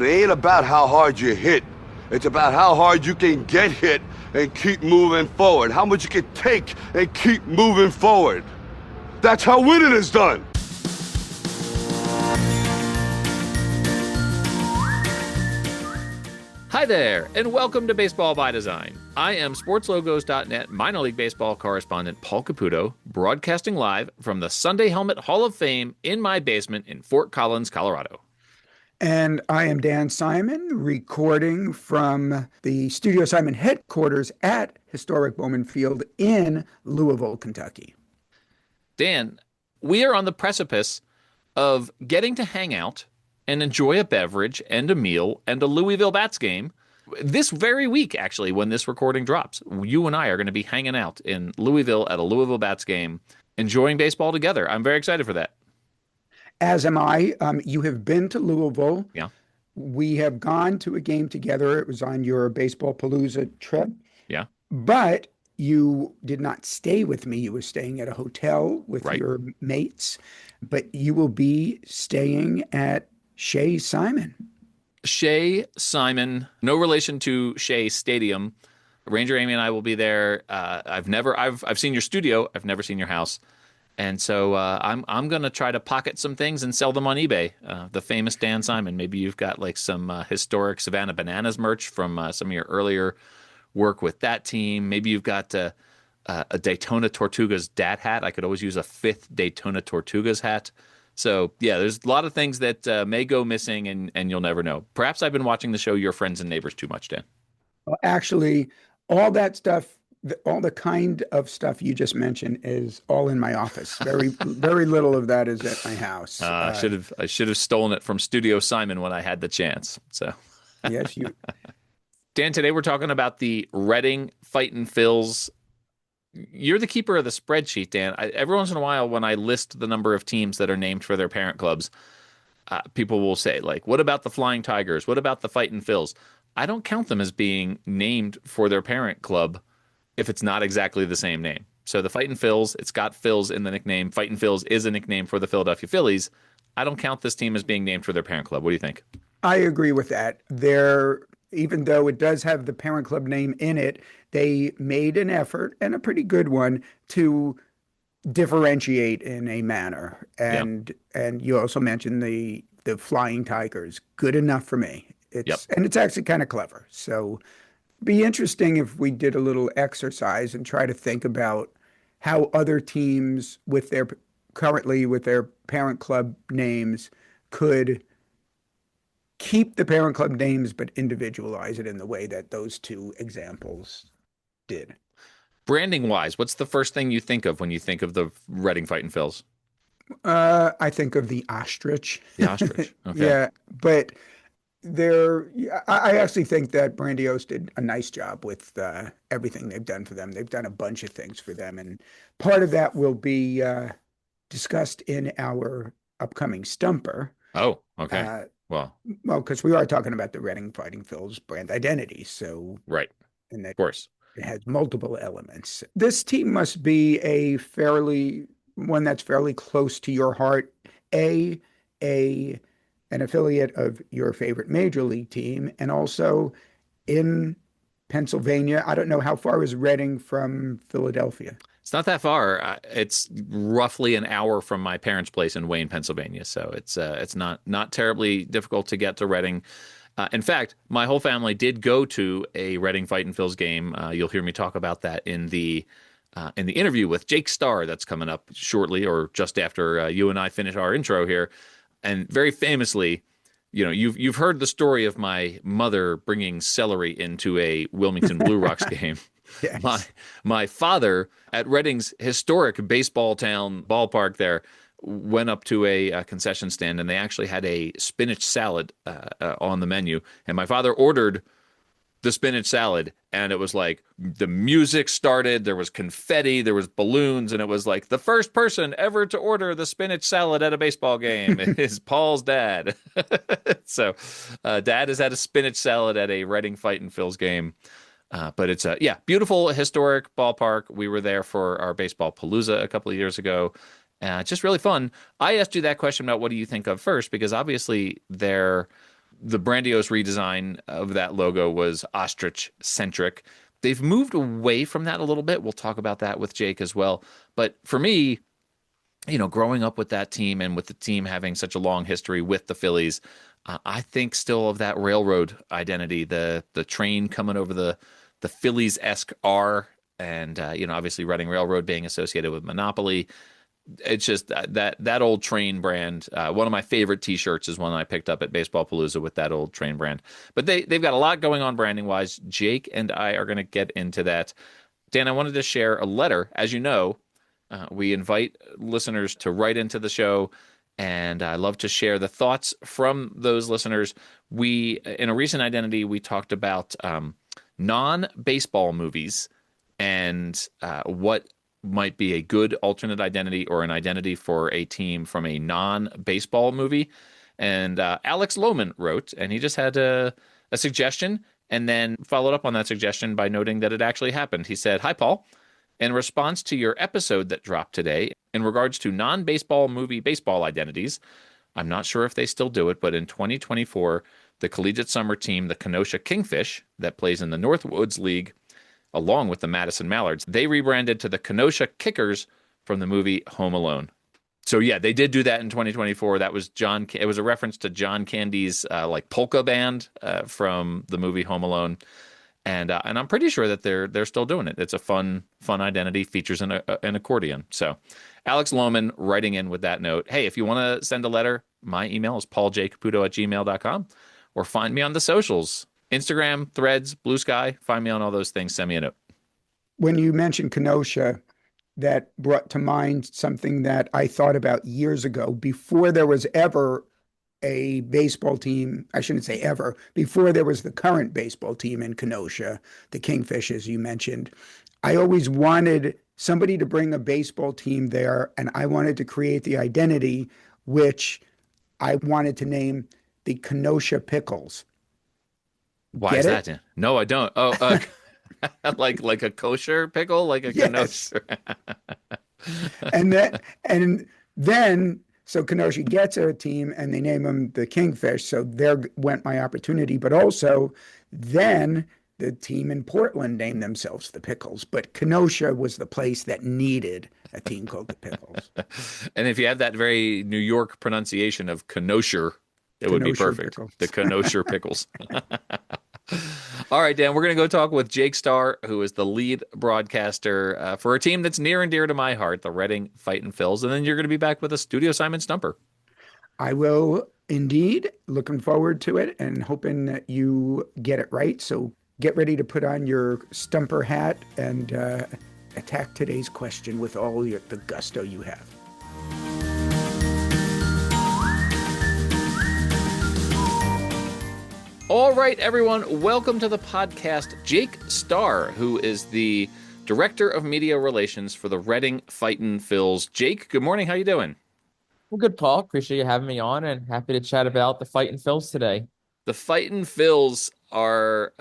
It ain't about how hard you hit. It's about how hard you can get hit and keep moving forward. How much you can take and keep moving forward. That's how winning is done. Hi there, and welcome to Baseball by Design. I am SportsLogos.net minor league baseball correspondent Paul Caputo, broadcasting live from the Sunday Helmet Hall of Fame in my basement in Fort Collins, Colorado. And I am Dan Simon, recording from the Studio Simon headquarters at historic Bowman Field in Louisville, Kentucky. Dan, we are on the precipice of getting to hang out and enjoy a beverage and a meal and a Louisville Bats game this very week, actually, when this recording drops. You and I are going to be hanging out in Louisville at a Louisville Bats game, enjoying baseball together. I'm very excited for that. As am I. You have been to Louisville. Yeah. We have gone to a game together. It was on your Baseball Palooza trip. Yeah. But you did not stay with me. You were staying at a hotel with your mates. But you will be staying at Shea Simon. Shea Simon, no relation to Shea Stadium. Ranger Amy and I will be there. I've seen your studio. I've never seen your house. And so I'm going to try to pocket some things and sell them on eBay. The famous Dan Simon. Maybe you've got like some historic Savannah Bananas merch from some of your earlier work with that team. Maybe you've got a Daytona Tortugas dad hat. I could always use a fifth Daytona Tortugas hat. So, yeah, there's a lot of things that may go missing and you'll never know. Perhaps I've been watching the show Your Friends and Neighbors too much, Dan. Well, actually, all that stuff, all the kind of stuff you just mentioned is all in my office. Very little of that is at my house. I should have stolen it from Studio Simon when I had the chance. So, yes, you. Dan, today we're talking about the Reading Fightin Phils. You're the keeper of the spreadsheet, Dan. Every once in a while, when I list the number of teams that are named for their parent clubs, people will say, like, what about the Flying Tigers? What about the Fightin Phils? I don't count them as being named for their parent club if it's not exactly the same name. So the Fightin Phils, it's got Phils in the nickname. Fightin Phils is a nickname for the Philadelphia Phillies. I don't count this team as being named for their parent club. What do you think? I agree with that. Even though it does have the parent club name in it, they made an effort, and a pretty good one, to differentiate in a manner. And you also mentioned the Flying Tigers. Good enough for me. And it's actually kind of clever. So be interesting if we did a little exercise and try to think about how other teams currently with their parent club names could keep the parent club names but individualize it in the way that those two examples did. Branding wise, what's the first thing you think of when you think of the Reading Fightin Phils? I think of the ostrich. The ostrich. Okay. Yeah, but I actually think that Brandios did a nice job with everything they've done for them. They've done a bunch of things for them, and part of that will be discussed in our upcoming Stumper. Oh, okay. Well, because we are talking about the Reading Fightin Phils brand identity, so right, and that, of course, it has multiple elements. This team must be one that's fairly close to your heart. An affiliate of your favorite major league team, and also in Pennsylvania. I don't know, how far is Reading from Philadelphia? It's not that far. It's roughly an hour from my parents' place in Wayne, Pennsylvania. So it's not terribly difficult to get to Reading. In fact, my whole family did go to a Reading Fightin Phils game. You'll hear me talk about that in the interview with Jake Starr that's coming up shortly, or just after you and I finish our intro here. And very famously, you know, you've heard the story of my mother bringing celery into a Wilmington Blue Rocks game. Yes. My father at Reading's historic baseball town ballpark there went up to a concession stand, and they actually had a spinach salad on the menu. And my father ordered the spinach salad, and it was like the music started, there was confetti, there was balloons, and it was like the first person ever to order the spinach salad at a baseball game is Paul's dad. So dad has had a spinach salad at a Reading Fightin Phils game. But it's a beautiful historic ballpark. We were there for our Baseball Palooza a couple of years ago. Just really fun. I asked you that question about what do you think of first, because obviously their the grandiose redesign of that logo was ostrich centric. They've moved away from that a little bit. We'll talk about that with Jake as well. But for me, growing up with that team and with the team having such a long history with the Phillies, I think still of that railroad identity, the train coming over the Phillies-esque R, and obviously Reading Railroad being associated with Monopoly. It's just that old train brand. One of my favorite T-shirts is one I picked up at Baseball Palooza with that old train brand. But they've got a lot going on branding wise. Jake and I are going to get into that. Dan, I wanted to share a letter. As you know, we invite listeners to write into the show, and I love to share the thoughts from those listeners. In a recent identity, we talked about non-baseball movies and what might be a good alternate identity or an identity for a team from a non-baseball movie. And Alex Lohman wrote, and he just had a suggestion and then followed up on that suggestion by noting that it actually happened. He said, "Hi, Paul. In response to your episode that dropped today, in regards to non-baseball movie baseball identities, I'm not sure if they still do it, but in 2024, the collegiate summer team, the Kenosha Kingfish, that plays in the Northwoods League, along with the Madison Mallards, they rebranded to the Kenosha Kickers from the movie Home Alone." So yeah, they did do that in 2024. That was it was a reference to John Candy's like polka band from the movie Home Alone. And I'm pretty sure that they're still doing it. It's a fun identity, features an accordion. So Alex Lohman writing in with that note. Hey, if you want to send a letter, my email is pauljcaputo@gmail.com, or find me on the socials. Instagram, Threads, Blue Sky. Find me on all those things. Send me a note. When you mentioned Kenosha, that brought to mind something that I thought about years ago, before there was ever a baseball team. I shouldn't say ever, before there was the current baseball team in Kenosha, the Kingfish, as you mentioned. I always wanted somebody to bring a baseball team there, and I wanted to create the identity, which I wanted to name the Kenosha Pickles. Why Get is it? that? No, I don't. Oh, like a kosher pickle, like a Yes. Kenosha. And then so Kenosha gets a team and they name them the Kingfish. So there went my opportunity. But also then the team in Portland named themselves the Pickles. But Kenosha was the place that needed a team called the Pickles. And if you have that very New York pronunciation of Kenosha, it would be Kenosha perfect. Pickles. The Kenosha Pickles. All right, Dan, we're going to go talk with Jake Starr, who is the lead broadcaster for a team that's near and dear to my heart, the Reading Fightin Phils. And then you're going to be back with a Studio Simon Stumper. I will indeed. Looking forward to it and hoping that you get it right. So get ready to put on your Stumper hat and attack today's question with all the gusto you have. All right, everyone, welcome to the podcast. Jake Starr, who is the Director of Media Relations for the Reading Fightin Phils. Jake, good morning. How you doing? Well, good, Paul. Appreciate you having me on, and happy to chat about the Fightin Phils today. The Fightin Phils are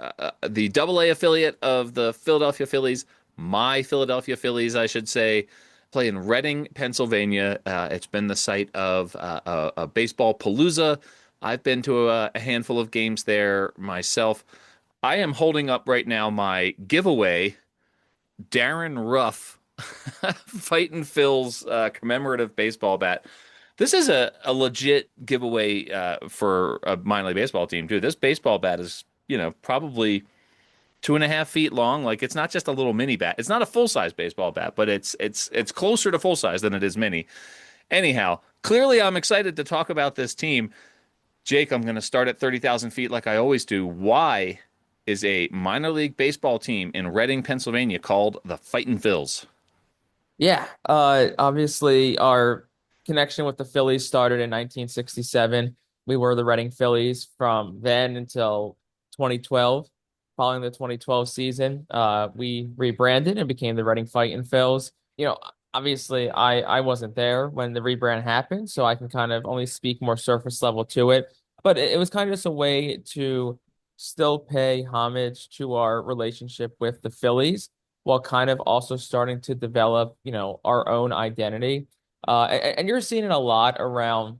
the Double-A affiliate of the Philadelphia Phillies. My Philadelphia Phillies, I should say, play in Reading, Pennsylvania. It's been the site of a baseball palooza. I've been to a handful of games there myself. I am holding up right now my giveaway Darren Ruff Fightin Phils commemorative baseball bat. This is a legit giveaway for a minor league baseball team, too. This baseball bat is, probably 2.5 feet long. Like, it's not just a little mini bat. It's not a full-size baseball bat, but it's closer to full-size than it is mini. Anyhow, clearly I'm excited to talk about this team. Jake, I'm going to start at 30,000 feet like I always do. Why is a minor league baseball team in Reading, Pennsylvania called the Fightin Phils? Yeah, obviously our connection with the Phillies started in 1967. We were the Reading Phillies from then until 2012. Following the 2012 season, we rebranded and became the Reading Fightin Phils. Obviously I wasn't there when the rebrand happened, so I can kind of only speak more surface level to it. But it was kind of just a way to still pay homage to our relationship with the Phillies while kind of also starting to develop, our own identity. And you're seeing it a lot around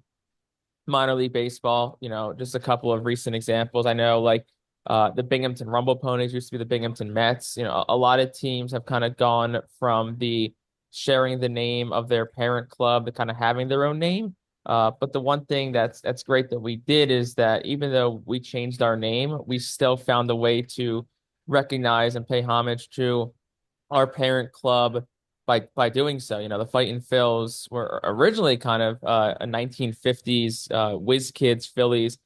minor league baseball. Just a couple of recent examples. I know like the Binghamton Rumble Ponies used to be the Binghamton Mets. A lot of teams have kind of gone from the sharing the name of their parent club to kind of having their own name. But the one thing that's great that we did is that even though we changed our name, we still found a way to recognize and pay homage to our parent club by doing so. The Fightin Phils were originally kind of a 1950s whiz kids Phillies.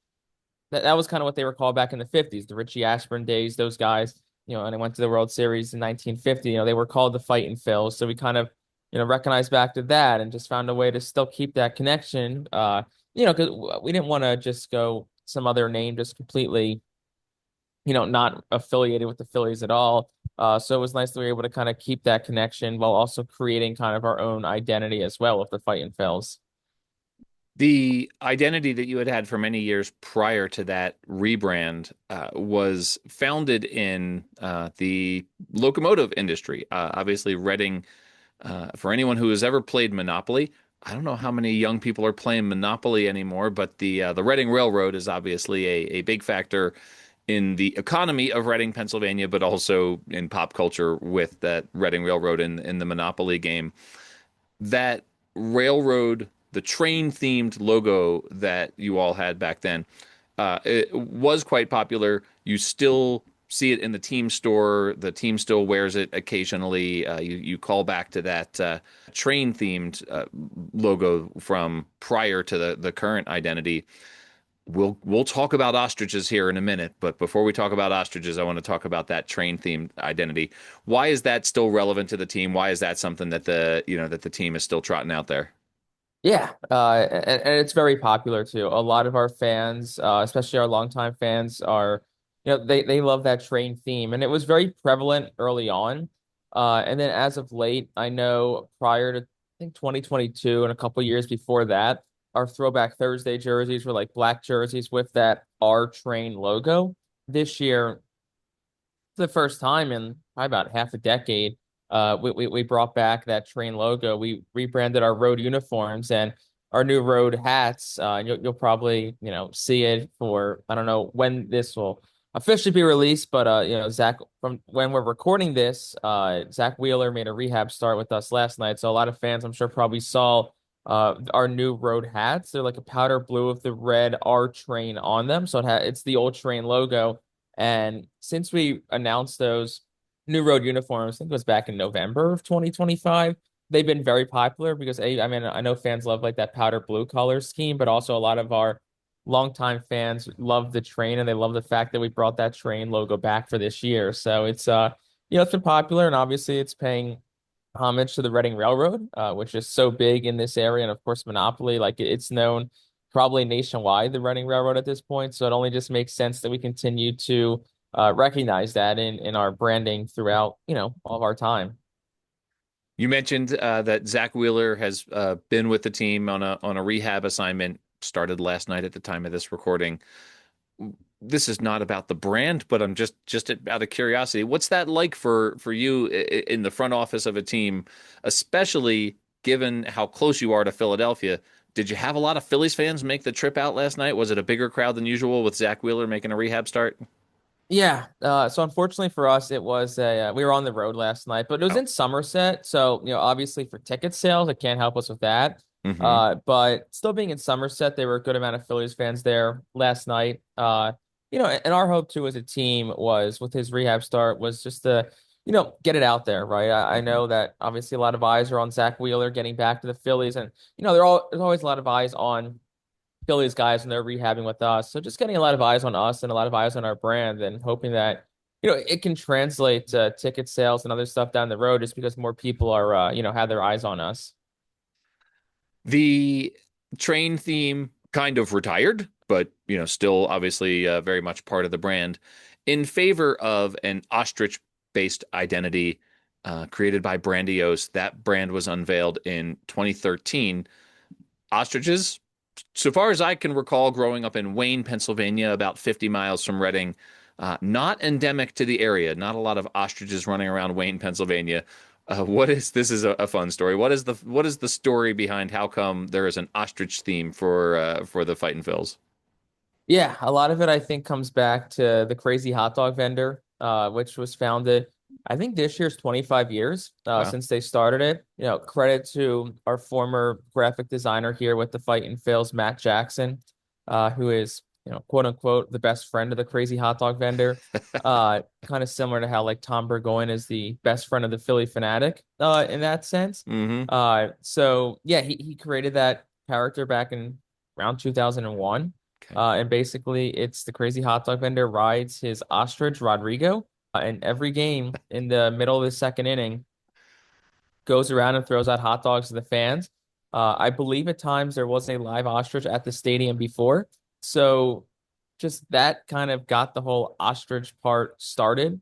That was kind of what they were called back in the 50s, the Richie Ashburn days, those guys, and they went to the World Series in 1950. They were called the Fightin Phils. So we kind of, recognized back to that and just found a way to still keep that connection. Because we didn't want to just go some other name, just completely, not affiliated with the Phillies at all. So it was nice that we were able to kind of keep that connection while also creating kind of our own identity as well with the Fightin Phils. The identity that you had had for many years prior to that rebrand was founded in the locomotive industry. Obviously, Reading, for anyone who has ever played Monopoly, I don't know how many young people are playing Monopoly anymore, but the Reading Railroad is obviously a big factor in the economy of Reading, Pennsylvania, but also in pop culture with that Reading Railroad in the Monopoly game. That railroad, the train themed logo that you all had back then, it was quite popular. You still see it in the team store. The team still wears it occasionally. You call back to that train themed logo from prior to the current identity. We'll talk about ostriches here in a minute, but before we talk about ostriches, I want to talk about that train themed identity. Why is that still relevant to the team? Why is that something that the team is still trotting out there? Yeah, and it's very popular too. A lot of our fans, especially our longtime fans, they love that train theme, and it was very prevalent early on. And then as of late, I know prior to I think 2022 and a couple years before that, our Throwback Thursday jerseys were like black jerseys with that R Train logo. This year, for the first time in probably about half a decade, we brought back that train logo. We rebranded our road uniforms and our new road hats. You'll probably see it for, I don't know when this will officially be released, but Zach, from when we're recording this, Zach Wheeler made a rehab start with us last night. So a lot of fans, I'm sure, probably saw our new road hats. They're like a powder blue with the red R Train on them. So it's the old train logo. And since we announced those new road uniforms, I think it was back in November of 2025, they've been very popular because I mean, I know fans love like that powder blue color scheme, but also a lot of our longtime fans love the train and they love the fact that we brought that train logo back for this year. So it's been popular, and obviously it's paying homage to the Reading Railroad, which is so big in this area, and of course Monopoly, like it's known probably nationwide, the Reading Railroad at this point. So it only just makes sense that we continue to recognize that in our branding throughout, all of our time. You mentioned that Zach Wheeler has been with the team on a rehab assignment, started last night at the time of this recording. This is not about the brand, but I'm just out of curiosity. What's that like for you in the front office of a team, especially given how close you are to Philadelphia? Did you have a lot of Phillies fans make the trip out last night? Was it a bigger crowd than usual with Zach Wheeler making a rehab start? Yeah. So unfortunately for us, it was we were on the road last night, but it was Oh. in Somerset. So, obviously for ticket sales, it can't help us with that. Hmm. But still being in Somerset, there were a good amount of Phillies fans there last night. And our hope too as a team was with his rehab start was just to, get it out there, right? I know that obviously a lot of eyes are on Zach Wheeler getting back to the Phillies, and there's always a lot of eyes on Phillies guys when they're rehabbing with us. So just getting a lot of eyes on us and a lot of eyes on our brand, and hoping that it can translate to ticket sales and other stuff down the road, just because more people are have their eyes on us. The train theme kind of retired, but still obviously very much part of the brand, in favor of an ostrich-based identity created by Brandiose. That brand was unveiled in 2013. Ostriches, so far as I can recall, growing up in Wayne, Pennsylvania, about 50 miles from Reading, not endemic to the area. Not a lot of ostriches running around Wayne, Pennsylvania. What is this is a fun story. What is the story behind how come there is an ostrich theme for the Fightin' Phils? Yeah, a lot of it I think comes back to the crazy hot dog vendor, which was founded, I think this year's 25 years Wow. since they started it. Credit to our former graphic designer here with the Fightin' Phils, Matt Jackson, who is, quote unquote, the best friend of the crazy hot dog vendor. Kind of similar to how like Tom Burgoyne is the best friend of the Philly fanatic, in that sense. Hmm. So yeah, he created that character back in around 2001. Okay. And basically, it's the crazy hot dog vendor rides his ostrich, Rodrigo, and every game in the middle of the second inning goes around and throws out hot dogs to the fans. I believe at times there was a live ostrich at the stadium before. So just that kind of got the whole ostrich part started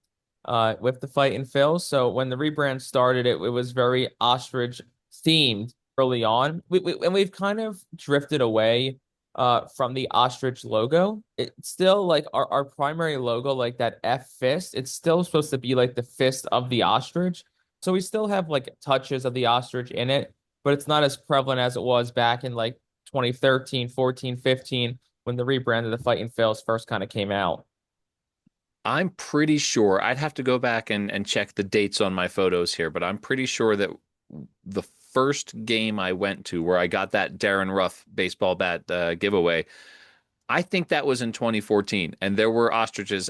with the Fightin' Phils. So when the rebrand started, it was very ostrich themed early on. And we've kind of drifted away from the ostrich logo. It's still like our primary logo, like that F fist. It's still supposed to be like the fist of the ostrich. So we still have like touches of the ostrich in it, but it's not as prevalent as it was back in like 2013, 14, 15 when the rebrand of the Fightin' Phils first kind of came out. I'm pretty sure I'd have to go back and check the dates on my photos here, but I'm pretty sure that the first game I went to where I got that Darren Ruff baseball bat giveaway, I think that was in 2014, and there were ostriches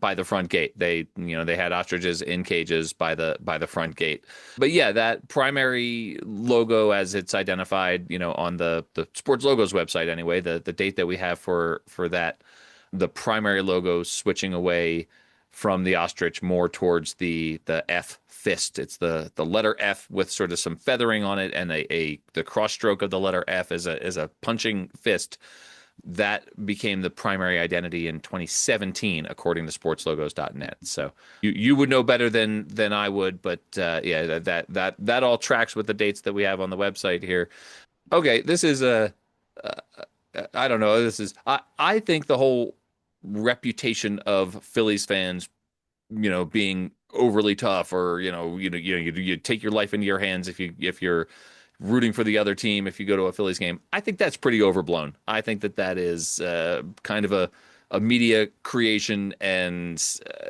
by the front gate. They had ostriches in cages by the front gate. But yeah, that primary logo as it's identified, on the Sports Logos website anyway, the date that we have for that, the primary logo switching away from the ostrich more towards the F fist. It's the letter F with sort of some feathering on it, and the cross stroke of the letter F is a punching fist. That became the primary identity in 2017, according to sportslogos.net. So you would know better than I would, but yeah, that all tracks with the dates that we have on the website here. Okay, this is I don't know. I think the whole reputation of Phillies fans, being overly tough, or you take your life into your hands if you're rooting for the other team if you go to a Phillies game. I think that's pretty overblown. I think that is kind of a media creation, and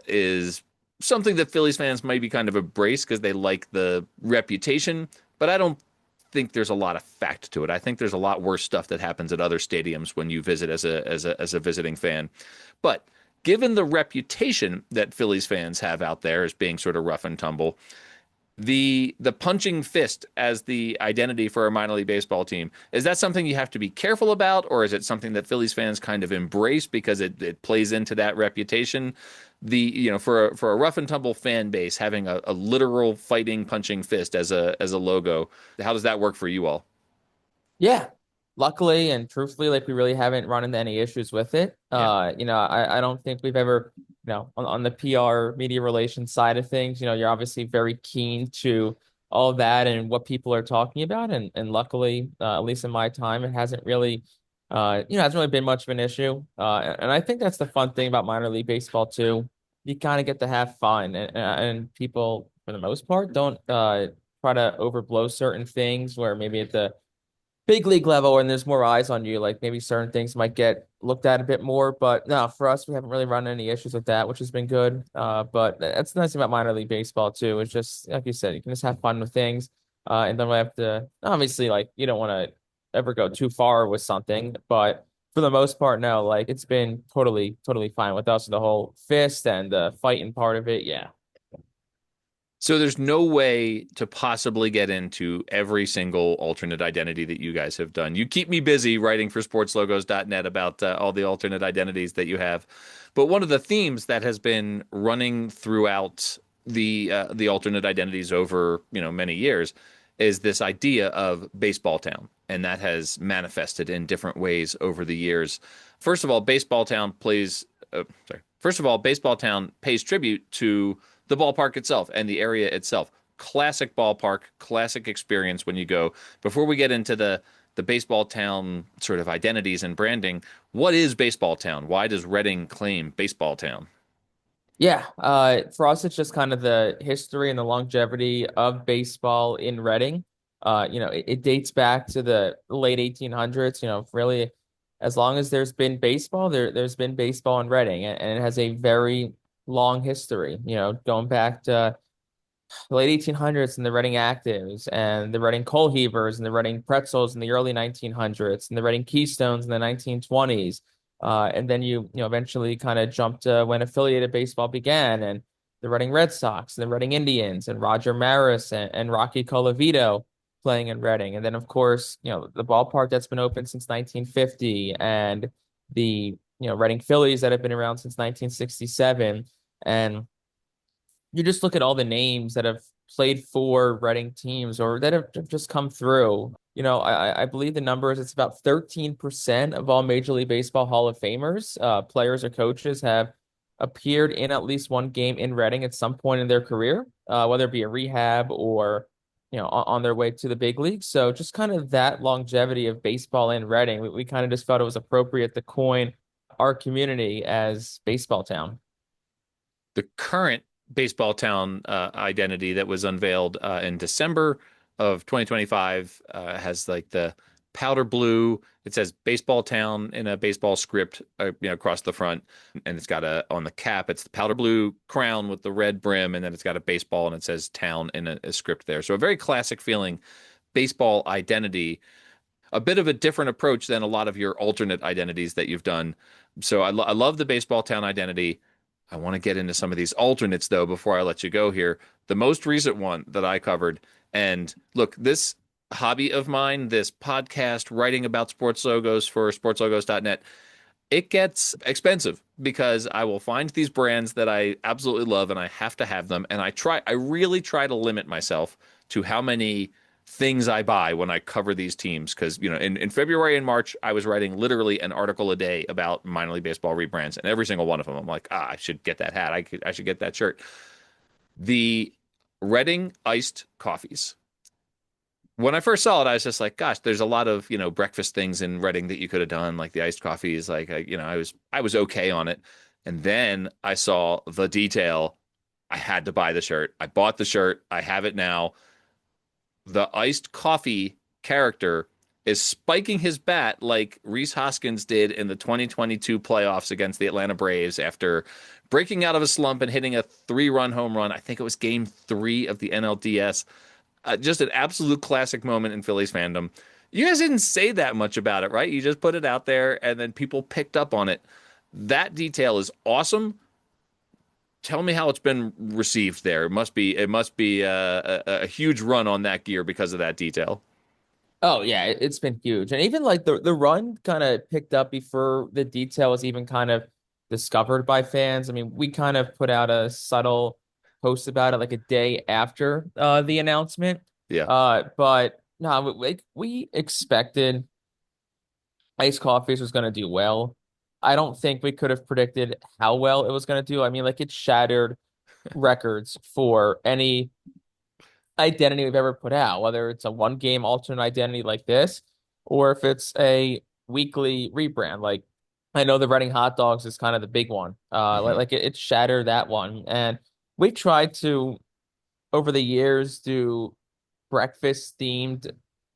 is something that Phillies fans might be kind of embrace because they like the reputation. But I don't think there's a lot of fact to it. I think there's a lot worse stuff that happens at other stadiums when you visit as a visiting fan. But given the reputation that Phillies fans have out there as being sort of rough and tumble, the punching fist as the identity for a minor league baseball team, is that something you have to be careful about, or is it something that Phillies fans kind of embrace because it plays into that reputation? For a rough and tumble fan base, having a literal fighting punching fist as a logo, how does that work for you all? Yeah. Luckily and truthfully, like we really haven't run into any issues with it. Yeah. I don't think we've ever, on the PR media relations side of things, you're obviously very keen to all that and what people are talking about. And luckily, at least in my time, it hasn't really, hasn't really been much of an issue. And I think that's the fun thing about minor league baseball too. You kind of get to have fun, and people, for the most part, don't try to overblow certain things where maybe at the big league level and there's more eyes on you, like maybe certain things might get looked at a bit more. But no, for us, we haven't really run any issues with that, which has been good. But that's the nice thing about minor league baseball too. It's just like you said, you can just have fun with things. And don't really have to, obviously, like you don't want to ever go too far with something, but for the most part, no, like it's been totally, totally fine with us. The whole fist and the fighting part of it, yeah. So there's no way to possibly get into every single alternate identity that you guys have done. You keep me busy writing for sportslogos.net about all the alternate identities that you have. But one of the themes that has been running throughout the alternate identities over, many years, is this idea of baseball town, and that has manifested in different ways over the years. First of all, baseball town pays tribute to the ballpark itself and the area itself. Classic ballpark, classic experience when you go. Before we get into the baseball town sort of identities and branding, what is baseball town? Why does Reading claim baseball town? Yeah, for us, it's just kind of the history and the longevity of baseball in Reading. It dates back to the late 1800s. Really, as long as there's been baseball, there's been baseball in Reading, and it has a very long history. Going back to the late 1800s and the Reading Actives and the Reading Coal Heavers and the Reading Pretzels in the early 1900s and the Reading Keystones in the 1920s. And then eventually kind of jumped to when affiliated baseball began and the Reading Red Sox and the Reading Indians and Roger Maris and Rocky Colavito playing in Reading. And then, of course, the ballpark that's been open since 1950 and the, Reading Phillies that have been around since 1967. And you just look at all the names that have played for Reading teams or that have just come through. I believe the number is it's about 13% of all Major League Baseball Hall of Famers, players or coaches have appeared in at least one game in Reading at some point in their career, whether it be a rehab or on their way to the big leagues. So just kind of that longevity of baseball in Reading, we kind of just felt it was appropriate to coin our community as Baseball Town. The current baseball town identity that was unveiled in December of 2025 has like the powder blue. It says baseball town in a baseball script, across the front, and it's got on the cap. It's the powder blue crown with the red brim, and then it's got a baseball and it says town in a script there. So a very classic feeling baseball identity, a bit of a different approach than a lot of your alternate identities that you've done. So I love the baseball town identity. I want to get into some of these alternates though before I let you go here. The most recent one that I covered, and look, this hobby of mine, this podcast, writing about sports logos for sportslogos.net, it gets expensive because I will find these brands that I absolutely love and I have to have them. And I really try to limit myself to how many things I buy when I cover these teams. Because, in February and March, I was writing literally an article a day about minor league baseball rebrands, and every single one of them, I'm like, I should get that hat. I should get that shirt. The Reading iced coffees. When I first saw it, I was just like, gosh, there's a lot of, breakfast things in Reading that you could have done, like the iced coffees. Like, I was okay on it. And then I saw the detail. I had to buy the shirt. I bought the shirt. I have it now. The iced coffee character is spiking his bat like Rhys Hoskins did in the 2022 playoffs against the Atlanta Braves after breaking out of a slump and hitting a 3-run home run. I think it was game 3 of the NLDS. Just an absolute classic moment in Phillies fandom. You guys didn't say that much about it, right? You just put it out there and then people picked up on it. That detail is awesome. Tell me how it's been received there. It must be a huge run on that gear because of that detail. Oh yeah, it's been huge. And even like the run kind of picked up before the detail was even kind of discovered by fans. I mean, we kind of put out a subtle post about it like a day after the announcement. Yeah. But no, we expected iced coffees was going to do well. I don't think we could have predicted how well it was going to do. I mean, like it shattered records for any identity we've ever put out, whether it's a one game alternate identity like this, or if it's a weekly rebrand. Like I know the Reading hot dogs is kind of the big one. Hmm. It shattered that one. And we tried to over the years do breakfast themed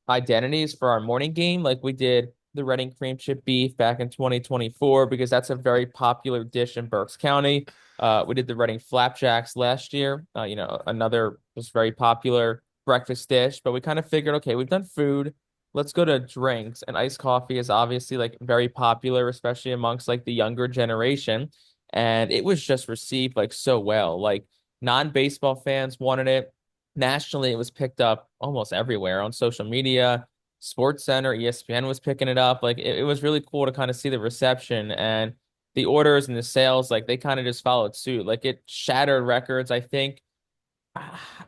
identities for our morning game, like we did the Reading cream chip beef back in 2024, because that's a very popular dish in Berks County. We did the Reading flapjacks last year, another just very popular breakfast dish. But we kind of figured, okay, we've done food. Let's go to drinks. And iced coffee is obviously like very popular, especially amongst like the younger generation. And it was just received like so well. Like non-baseball fans wanted it. Nationally, it was picked up almost everywhere on social media. Sports Center, ESPN was picking it up. Like it was really cool to kind of see the reception and the orders and the sales. Like they kind of just followed suit. Like it shattered records. I think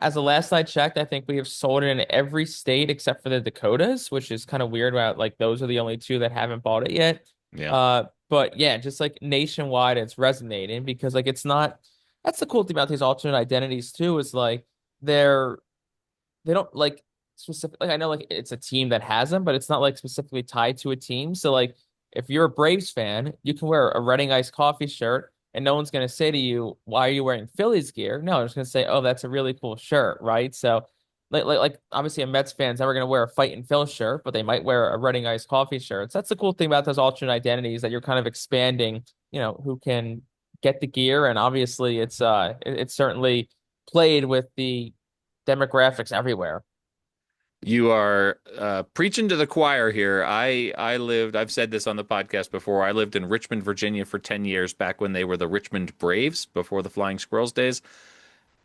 as the last I checked, I think we have sold it in every state except for the Dakotas, which is kind of weird about like those are the only two that haven't bought it yet. Yeah. But yeah, just like nationwide, it's resonating because like it's not. That's the cool thing about these alternate identities too, is like they're they don't like specific like I know like it's a team that has them, but it's not like specifically tied to a team. So like if you're a Braves fan, you can wear a Reading Ice coffee shirt and no one's going to say to you, why are you wearing Phillies gear? No, they're just going to say, oh, that's a really cool shirt, right? So like obviously a Mets fan's never going to wear a Fightin Phils shirt, but they might wear a Reading Iced Coffee shirt. So that's the cool thing about those alternate identities, that you're kind of expanding, who can get the gear. And obviously it's certainly played with the demographics everywhere. You are preaching to the choir here. I've said this on the podcast before. I lived in Richmond, Virginia for 10 years back when they were the Richmond Braves before the Flying Squirrels days.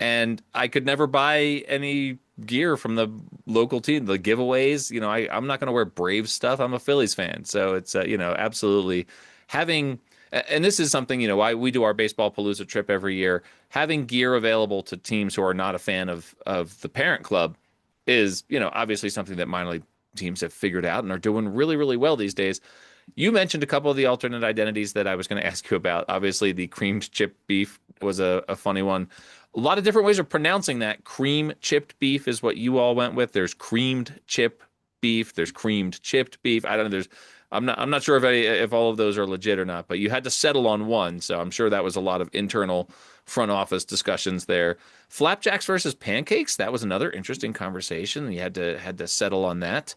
And I could never buy any gear from the local team. The giveaways, I'm not going to wear Braves stuff. I'm a Phillies fan. So it's, absolutely having, and this is something, we do our baseball palooza trip every year. Having gear available to teams who are not a fan of the parent club is, obviously something that minor league teams have figured out and are doing really, really well these days. You mentioned a couple of the alternate identities that I was going to ask you about. Obviously, the creamed chip beef was a funny one. A lot of different ways of pronouncing that. Cream chipped beef is what you all went with. There's creamed chip beef. There's creamed chipped beef. I don't know. I'm not sure if all of those are legit or not, but you had to settle on one. So I'm sure that was a lot of internal front office discussions there. Flapjacks versus pancakes. That was another interesting conversation. You had to settle on that.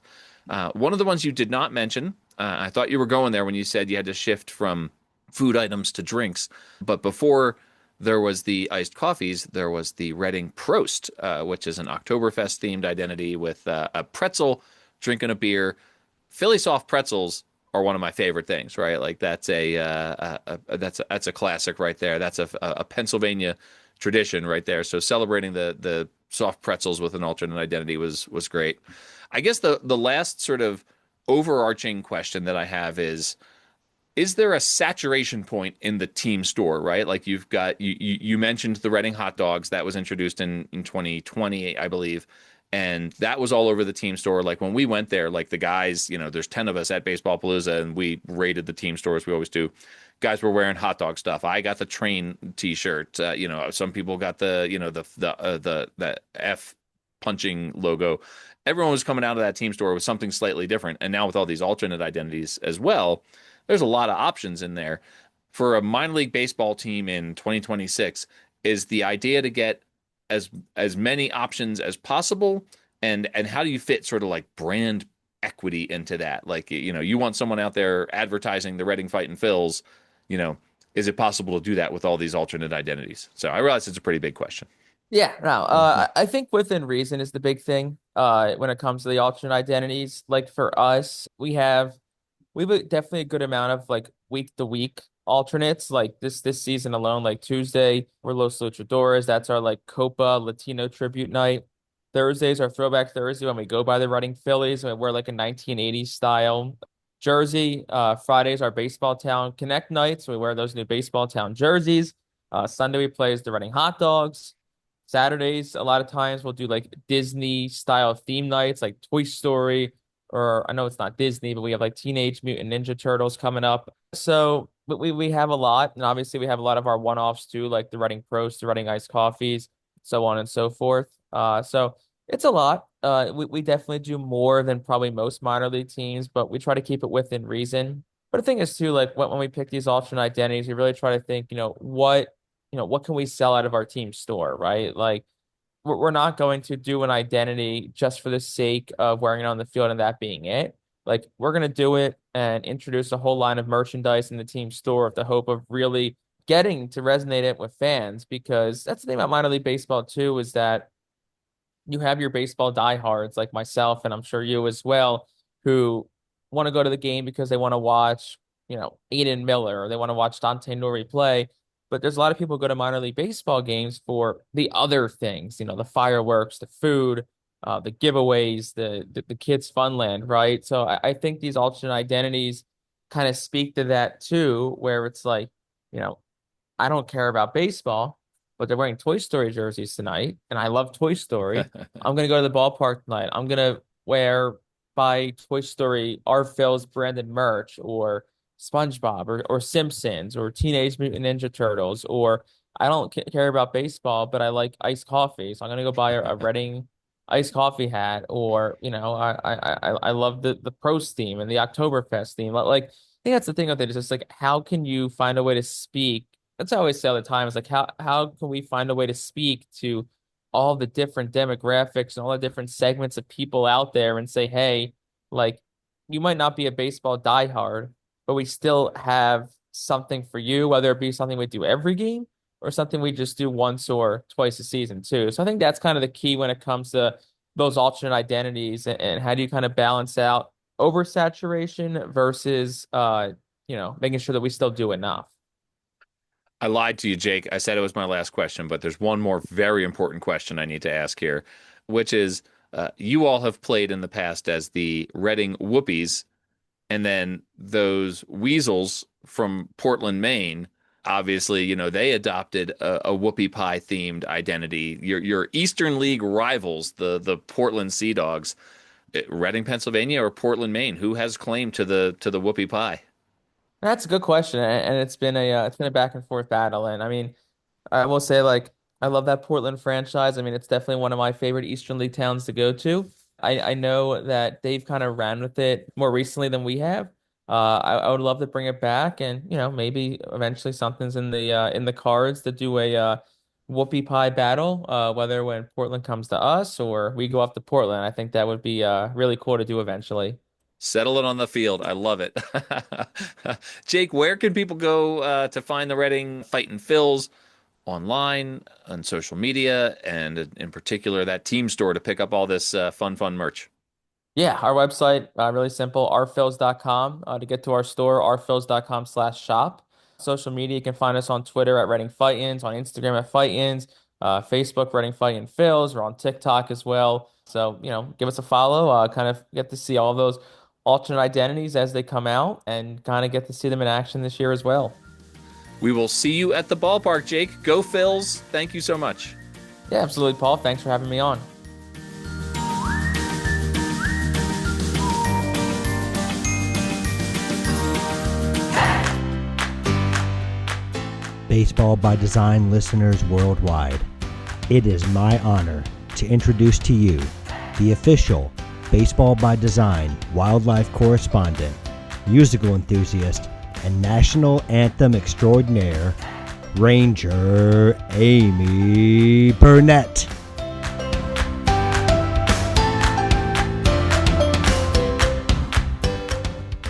One of the ones you did not mention, I thought you were going there when you said you had to shift from food items to drinks. But before there was the iced coffees, there was the Reading Prost, which is an Oktoberfest themed identity with a pretzel, drinking a beer. Philly soft pretzels are one of my favorite things, right? Like that's that's a classic right there. That's a Pennsylvania tradition right there. So celebrating the soft pretzels with an alternate identity was great. I guess the last sort of overarching question that I have is there a saturation point in the team store, right? Like you mentioned the Reading hot dogs that was introduced in 2020, I believe. And that was all over the team store. Like when we went there, like the guys, there's 10 of us at Baseball Palooza and we raided the team stores. We always do. Guys were wearing hot dog stuff. I got the train t-shirt. Some people got the F punching logo. Everyone was coming out of that team store with something slightly different. And now with all these alternate identities as well, there's a lot of options in there. For a minor league baseball team in 2026, is the idea to get as many options as possible, and how do you fit sort of like brand equity into that? Like, you want someone out there advertising the Reading Fightin Phils, is it possible to do that with all these alternate identities? So I realize it's a pretty big question. Yeah, no, I think within reason is the big thing when it comes to the alternate identities. Like for us, we have definitely a good amount of like week to week alternates. Like this season alone, like Tuesday, we're Los Luchadores. That's our like Copa Latino tribute night. Thursdays are Throwback Thursday when we go by the Reading Phillies and we wear like a 1980s style jersey. Fridays are Baseball Town Connect nights. So we wear those new Baseball Town jerseys. Sunday we play as the Reading Hot Dogs. Saturdays, a lot of times we'll do like Disney style theme nights, like Toy Story, or I know it's not Disney, but we have like Teenage Mutant Ninja Turtles coming up. So we have a lot, and obviously we have a lot of our one-offs too, like the Reading Prost, the Reading Iced Coffees, so on and so forth. So it's a lot. We definitely do more than probably most minor league teams, but we try to keep it within reason. But the thing is too, like when we pick these alternate identities, we really try to think, what can we sell out of our team store, right? Like we're not going to do an identity just for the sake of wearing it on the field and that being it. Like we're going to do it and introduce a whole line of merchandise in the team store with the hope of really getting to resonate it with fans, because that's the thing about minor league baseball too, is that you have your baseball diehards like myself, and I'm sure you as well, who want to go to the game because they want to watch, Aiden Miller, or they want to watch Dante Nori play. But there's a lot of people who go to minor league baseball games for the other things, the fireworks, the food, the giveaways, the kids' funland, right? So I think these alternate identities kind of speak to that too, where it's like, I don't care about baseball, but they're wearing Toy Story jerseys tonight, and I love Toy Story. I'm gonna go to the ballpark tonight. I'm gonna buy Toy Story our Phil's branded merch, or SpongeBob, or Simpsons, or Teenage Mutant Ninja Turtles, or I don't care about baseball, but I like iced coffee, so I'm gonna go buy a Reading iced coffee hat, or I love the Prost theme and the Oktoberfest theme. Like I think that's the thing with it, is just like how can you find a way to speak that's what I always say all the time. Is like how can we find a way to speak to all the different demographics and all the different segments of people out there and say, hey, like you might not be a baseball diehard, but we still have something for you, whether it be something we do every game or something we just do once or twice a season too. So I think that's kind of the key when it comes to those alternate identities and how do you kind of balance out oversaturation versus making sure that we still do enough. I lied to you, Jake. I said it was my last question, but there's one more very important question I need to ask here, which is you all have played in the past as the Reading Whoopies, and then those Weasels from Portland, Maine. Obviously, they adopted a whoopie pie themed identity. Your Eastern League rivals, the Portland Sea Dogs, Reading, Pennsylvania, or Portland, Maine. Who has claim to the whoopie pie? That's a good question, and it's been a back and forth battle. And I mean, I will say like I love that Portland franchise. I mean, it's definitely one of my favorite Eastern League towns to go to. I know that they've kind of ran with it more recently than we have. I would love to bring it back, and maybe eventually something's in the cards to do a whoopie pie battle. Whether when Portland comes to us or we go up to Portland, I think that would be really cool to do eventually. Settle it on the field. I love it. Jake, where can people go to find the Reading Fightin Phils online, on social media, and in particular that team store to pick up all this fun merch? Yeah, our website, really simple, rphils.com to get to our store, rphils.com/shop. Social media, you can find us on Twitter at Reading Fightins, on Instagram at Fightins, Facebook, Reading Fightin Phils. We're on TikTok as well. So, give us a follow, kind of get to see all those alternate identities as they come out and kind of get to see them in action this year as well. We will see you at the ballpark, Jake. Go Phils. Thank you so much. Yeah, absolutely, Paul. Thanks for having me on. Baseball by Design listeners worldwide, it is my honor to introduce to you the official Baseball by Design wildlife correspondent, musical enthusiast, and national anthem extraordinaire, Ranger Amy Burnett.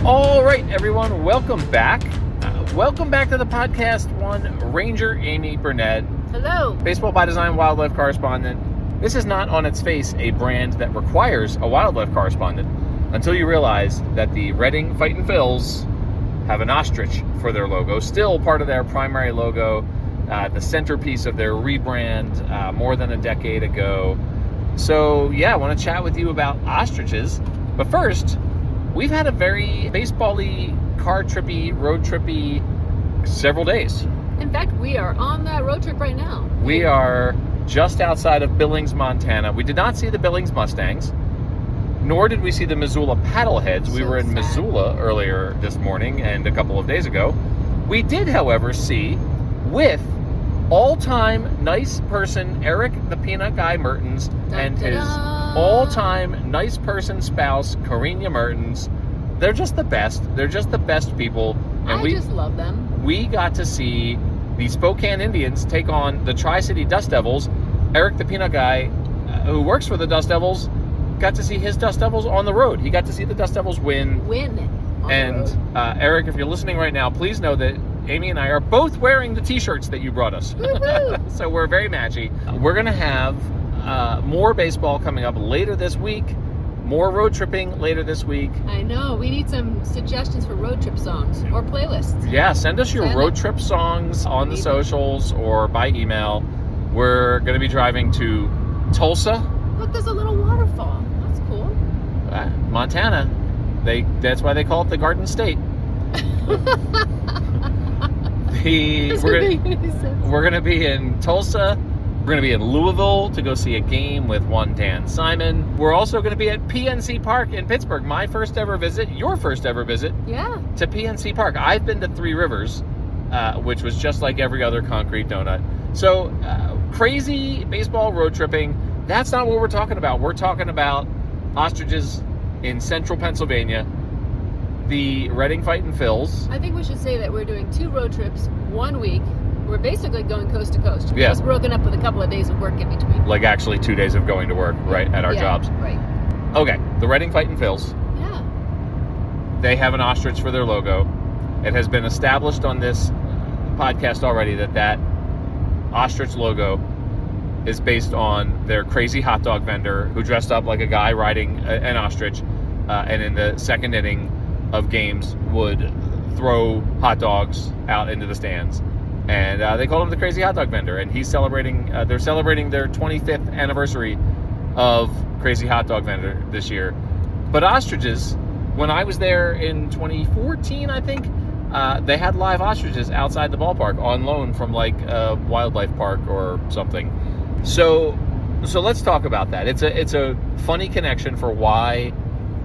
All right, everyone, welcome back. Welcome back to the podcast one, Ranger Amy Burnett. Hello. Baseball by Design wildlife correspondent. This is not on its face a brand that requires a wildlife correspondent until you realize that the Reading Fightin Phils have an ostrich for their logo, still part of their primary logo, the centerpiece of their rebrand more than a decade ago. So yeah, I want to chat with you about ostriches. But first, we've had a very baseball-y, car trippy, road trippy several days. In fact, we are on that road trip right now. We are just outside of Billings, Montana. We did not see the Billings Mustangs, nor did we see the Missoula Paddleheads. We were in sad. Missoula earlier this morning and a couple of days ago. We did, however, see with all-time nice person Eric the Peanut Guy Mertens and his all-time nice person spouse Karina Mertens. They're just the best. They're just the best people. And I just love them. We got to see the Spokane Indians take on the Tri-City Dust Devils. Eric the Peanut Guy, who works for the Dust Devils, got to see his Dust Devils on the road. He got to see the Dust Devils win. And Eric, if you're listening right now, please know that Amy and I are both wearing the t-shirts that you brought us. So we're very matchy. We're going to have more baseball coming up later this week. More road tripping later this week. I know. We need some suggestions for road trip songs or playlists. Yeah, send us your road trip songs on the socials or by email. We're going to be driving to Tulsa. Look, there's a little waterfall. That's cool. Montana. That's why they call it the Garden State. We're going to be in Tulsa. We're going to be in Louisville to go see a game with one Dan Simon. We're also going to be at PNC Park in Pittsburgh. My first ever visit, your first ever visit to PNC Park. I've been to Three Rivers, which was just like every other concrete donut. So crazy baseball road tripping. That's not what we're talking about. We're talking about ostriches in central Pennsylvania. The Reading Fightin Phils. I think we should say that we're doing 2 road trips 1 week. we're basically going coast to coast. Yeah. Just broken up with a couple of days of work in between. Like actually 2 days of going to work, right, at our Yeah, jobs. Right. Okay, the Reading Fightin Phils. Yeah. They have an ostrich for their logo. It has been established on this podcast already that ostrich logo is based on their crazy hot dog vendor who dressed up like a guy riding an ostrich, and in the second inning of games would throw hot dogs out into the stands. And they called him the crazy hot dog vendor. And he's celebrating, they're celebrating their 25th anniversary of Crazy Hot Dog Vendor this year. But ostriches, when I was there in 2014, I think, they had live ostriches outside the ballpark on loan from like a wildlife park or something. So let's talk about that. It's a funny connection for why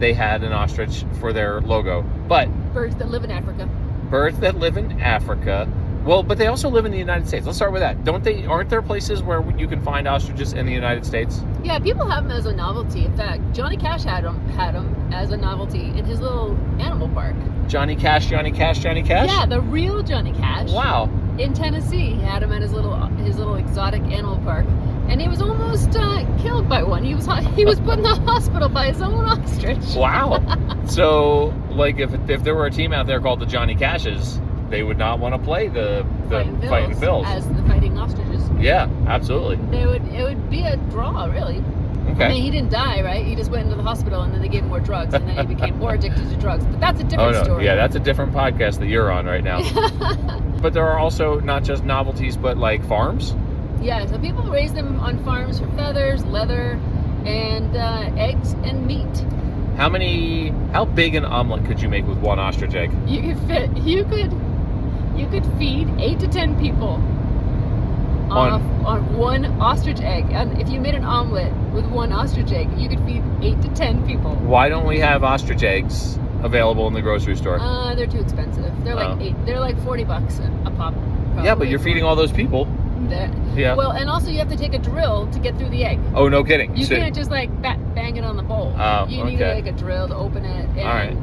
they had an ostrich for their logo. But Birds that live in Africa. birds that live in Africa. Well, but they also live in the United States. Let's start with that. Aren't there places where you can find ostriches in the United States? Yeah, people have them as a novelty. In fact, Johnny Cash had them as a novelty in his little animal park. Johnny Cash? Yeah, the real Johnny Cash. Wow. In Tennessee, he had him at his little exotic animal park, and he was almost killed by one. He was put in the hospital by his own ostrich. Wow. So, like, if there were a team out there called the Johnny Cashes, they would not want to play the Fightin Phils as the fighting ostriches. Yeah, absolutely. It would be a draw, really. Okay. I mean, he didn't die, right? He just went into the hospital, and then they gave him more drugs, and then he became more addicted to drugs. But that's a different story. Yeah, that's a different podcast that you're on right now. But there are also not just novelties, but like farms. Yeah, so people raise them on farms for feathers, leather, and eggs and meat. How big an omelet could you make with one ostrich egg? You could feed 8 to 10 people on one ostrich egg. And if you made an omelet with one ostrich egg, you could feed 8 to 10 people. Why don't we have ostrich eggs available in the grocery store? They're too expensive. They're like $40 a pop. Probably. Yeah, but you're feeding all those people. Yeah. Well, and also you have to take a drill to get through the egg. Oh, no kidding. You can't just like bang it on the bowl. Oh, you need like a drill to open it, and all right.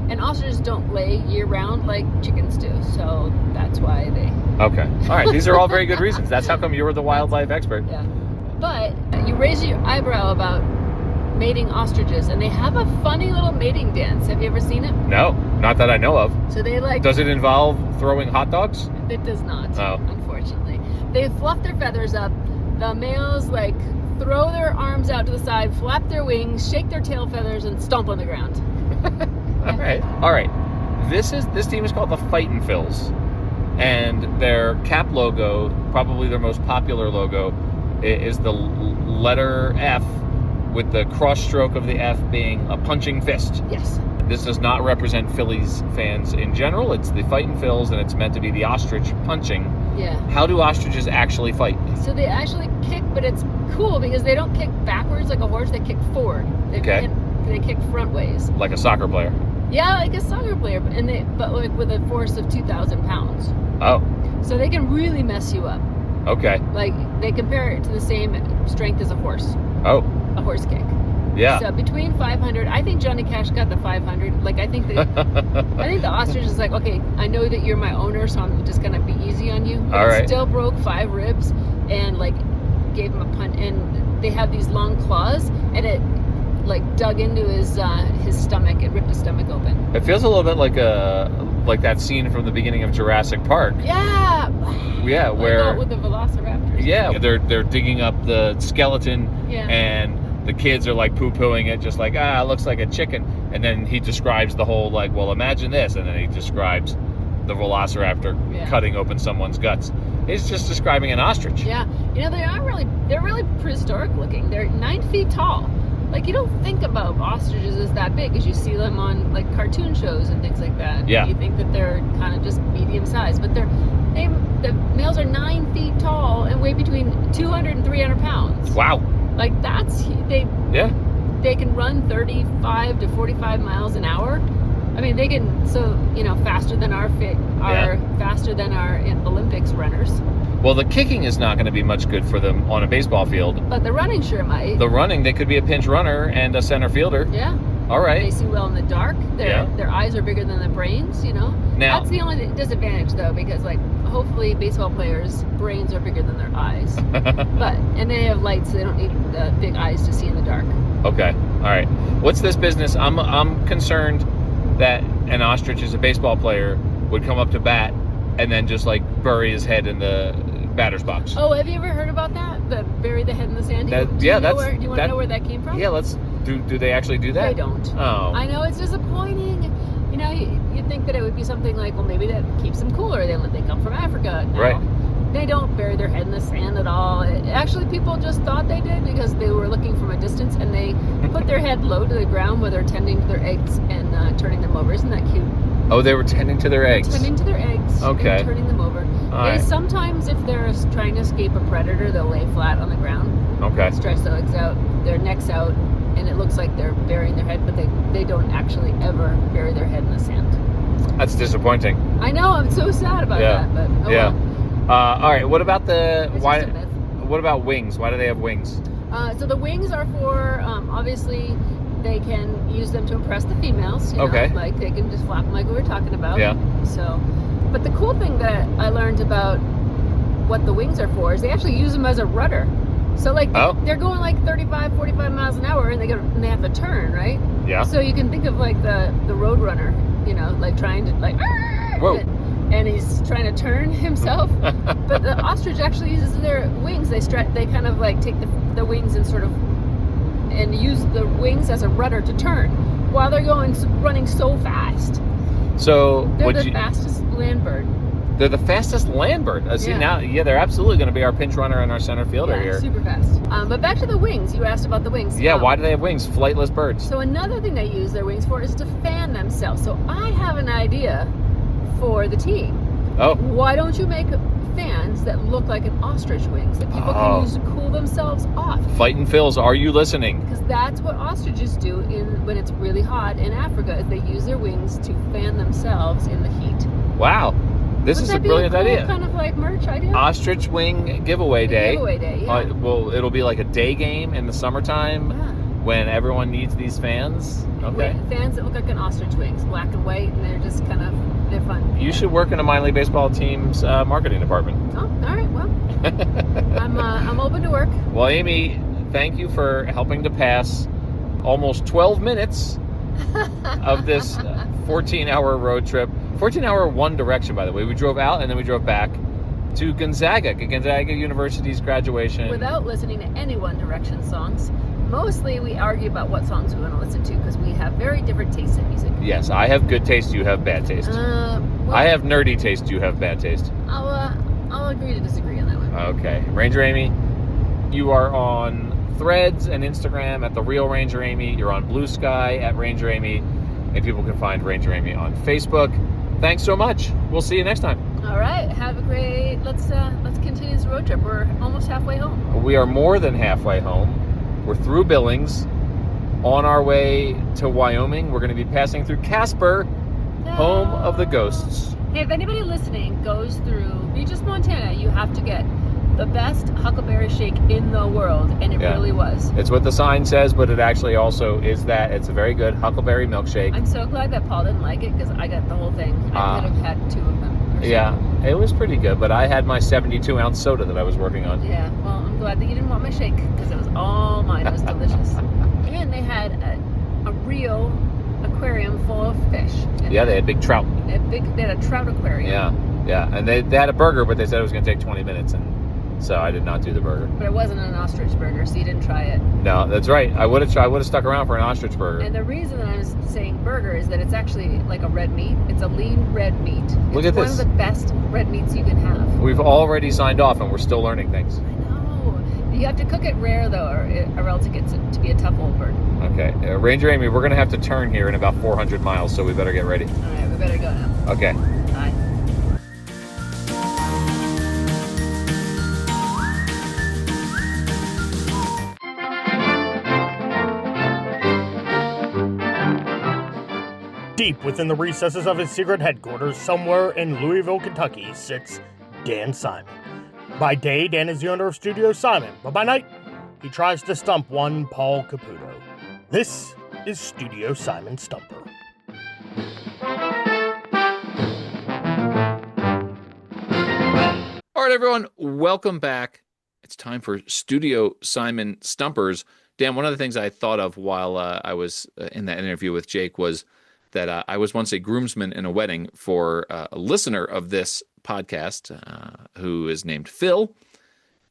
And ostriches don't lay year round like chickens do, so that's why they. Okay. All right. These are all very good reasons. That's how come you're the wildlife expert. Yeah. But you raise your eyebrow about mating ostriches, and they have a funny little mating dance. Have you ever seen it? No, not that I know of. So they like. Does it involve throwing hot dogs? It does not. Oh. Unfortunately, they fluff their feathers up. The males like throw their arms out to the side, flap their wings, shake their tail feathers, and stomp on the ground. All right. This team is called the Fightin Phils, and their cap logo, probably their most popular logo, is the letter F, with the cross stroke of the F being a punching fist. Yes. This does not represent Phillies fans in general. It's the Fightin Phils, and it's meant to be the ostrich punching. Yeah. How do ostriches actually fight? So they actually kick, but it's cool because they don't kick backwards like a horse. They kick forward. They kick front ways. Like a soccer player. Yeah, like a soccer player, but like with a force of 2,000 pounds. Oh. So they can really mess you up. Okay. Like they compare it to the same strength as a horse. Oh. A horse kick. Yeah. So between 500, I think Johnny Cash got the 500. Like I think the ostrich is like, okay, I know that you're my owner, so I'm just gonna be easy on you. But all right. It still broke 5 ribs and like gave him a punt. And they have these long claws, and it like dug into his stomach. It ripped his stomach open. It feels a little bit like that scene from the beginning of Jurassic Park. Yeah. Yeah, where with the velociraptors. Yeah, they're digging up the skeleton, and the kids are like poo-pooing it, just like, it looks like a chicken. And then he describes the whole, like, well, imagine this. And then he describes the velociraptor cutting open someone's guts. He's just describing an ostrich. Yeah. You know, they're really prehistoric looking. They're 9 feet tall. Like, you don't think about ostriches as that big as you see them on, like, cartoon shows and things like that. Yeah. You think that they're kind of just medium sized. But the males are 9 feet tall and weigh between 200 and 300 pounds. Wow. Like, they can run 35 to 45 miles an hour. I mean, they can, faster than faster than our Olympics runners. Well, the kicking is not going to be much good for them on a baseball field. But the running sure might. The running, they could be a pinch runner and a center fielder. Yeah. All right. They see well in the dark. Their eyes are bigger than their brains, you know. Now, that's the only disadvantage, though, because like hopefully baseball players' brains are bigger than their eyes. And they have lights, so they don't need big eyes to see in the dark. Okay. All right. What's this business? I'm concerned that an ostrich as a baseball player would come up to bat and then just like bury his head in the batter's box. Oh, have you ever heard about that? The bury the head in the sand? Do you want to know where that came from? Yeah, do they actually do that? They don't. Oh. I know, it's disappointing. You know, you'd think that it would be something like, well, maybe that keeps them cooler. They come from Africa. No, right. They don't bury their head in the sand at all. Actually, people just thought they did because they were looking from a distance, and they put their head low to the ground while they're tending to their eggs and turning them over. Isn't that cute? Oh, they were tending to their eggs. Tending to their eggs. Okay. And turning them over. Right. Sometimes, if they're trying to escape a predator, they'll lay flat on the ground. Okay. Stretch their legs out, their necks out, and it looks like they're burying their head, but they don't actually ever bury their head in the sand. That's disappointing. I know. I'm so sad about that. But well. All right. What about It's just a myth. What about wings? Why do they have wings? So the wings are for obviously they can use them to impress the females. You Okay. know, like they can just flap them like we were talking about. Yeah. So, but the cool thing that I learned about what the wings are for is they actually use them as a rudder. So like they're going like 35, 45 miles an hour, and they have to turn, right? Yeah. So you can think of like the road runner, you know, like trying to like. Whoa. And he's trying to turn himself, but the ostrich actually uses their wings. They kind of like take the wings and use the wings as a rudder to turn while they're running so fast. So they're the fastest land bird. They're the fastest land bird. Now, they're absolutely going to be our pinch runner and our center fielder here. Super fast. But back to the wings. You asked about the wings. Yeah, why do they have wings? Flightless birds. So another thing they use their wings for is to fan themselves. So I have an idea for the team. Oh. Why don't you make fans that look like an ostrich wings that people can use to cool themselves off? Fightin Phils, are you listening? Because that's what ostriches do when it's really hot in Africa, is they use their wings to fan themselves in the heat. Wow. This is a brilliant idea. Kind of like merch idea. Ostrich wing giveaway day. Giveaway day, yeah. Well, it'll be like a day game in the summertime when everyone needs these fans. Okay. Fans that look like an ostrich wings, black and white, and they're just they're fun. You should work in a minor league baseball team's marketing department. Oh, all right. Well, I'm open to work. Well, Amy, thank you for helping to pass almost 12 minutes of this 14-hour road trip. 14-hour one direction, by the way. We drove out and then we drove back to Gonzaga University's graduation. Without listening to any One Direction songs. Mostly we argue about what songs we want to listen to because we have very different tastes in music. Yes, I have good taste, you have bad taste. Well, I have nerdy taste, you have bad taste. I'll agree to disagree on that one. Okay. Ranger Amy, you are on Threads and Instagram at The Real Ranger Amy. You're on Blue Sky at Ranger Amy. And people can find Ranger Amy on Facebook. Thanks so much. We'll see you next time. All right. Have a great. Let's continue this road trip. We're almost halfway home. We are more than halfway home. We're through Billings, on our way to Wyoming. We're going to be passing through Casper, home of the ghosts. Hey, if anybody listening goes through Regis, Montana, you have to get the best huckleberry shake in the world, and it really was. It's what the sign says, but it actually also is that. It's a very good huckleberry milkshake. I'm so glad that Paul didn't like it because I got the whole thing. I could have had 2 of them. Yeah, it was pretty good, but I had my 72-ounce soda that I was working on. Yeah, well, I'm glad that you didn't want my shake because it was all mine. It was delicious. And they had a real aquarium full of fish. Yeah, they had big trout. They had a trout aquarium. Yeah, and they had a burger, but they said it was going to take 20 minutes, and so I did not do the burger. But it wasn't an ostrich burger, so you didn't try it. No, that's right. I would have stuck around for an ostrich burger. And the reason that I'm saying burger is that it's actually like a red meat. It's a lean red meat. Look at this. It's one of the best red meats you can have. We've already signed off, and we're still learning things. I know. You have to cook it rare, though, or else it gets to be a tough old bird. Okay. Ranger Amy, we're going to have to turn here in about 400 miles, so we better get ready. All right, we better go now. Okay. Bye. Deep within the recesses of his secret headquarters, somewhere in Louisville, Kentucky, sits Dan Simon. By day, Dan is the owner of Studio Simon, but by night, he tries to stump one Paul Caputo. This is Studio Simon Stumper. right, everyone, welcome back. It's time for Studio Simon Stumpers. Dan, one of the things I thought of while I was in that interview with Jake was that I was once a groomsman in a wedding for a listener of this podcast who is named Phil,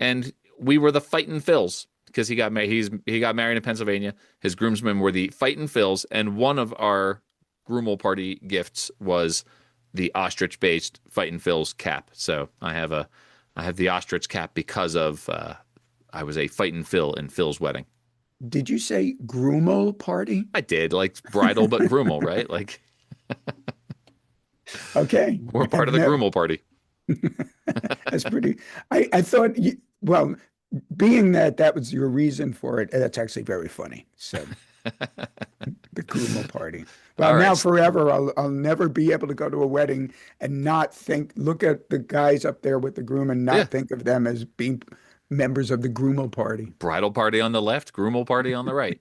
and we were the Fightin Phils because he got married. He got married in Pennsylvania. His groomsmen were the Fightin Phils, and one of our groomal party gifts was the ostrich-based Fightin Phils cap. So I have the ostrich cap because of I was a Fightin Phil in Phil's wedding. Did you say groomal party? I did, like bridal but groomal, right? Like, okay, we're part of the groomal party. That's pretty. I thought, well, being that was your reason for it, that's actually very funny. So, the groomal party. Well, All now right. forever, I'll never be able to go to a wedding and not look at the guys up there with the groom and not think of them as being members of the groomal party. Bridal party on the left, groomal party on the right.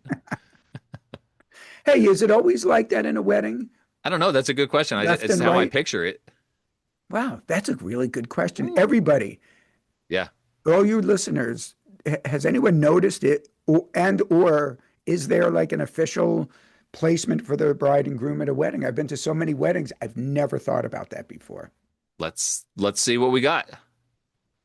Hey, is it always like that in a wedding? I don't know. That's a good question. Left It's and how I right? picture it. Wow, that's a really good question. Everybody, Yeah. all you listeners, has anyone noticed it, or is there like an official placement for the bride and groom at a wedding? I've been to so many weddings, I've never thought about that before. Let's see what we got.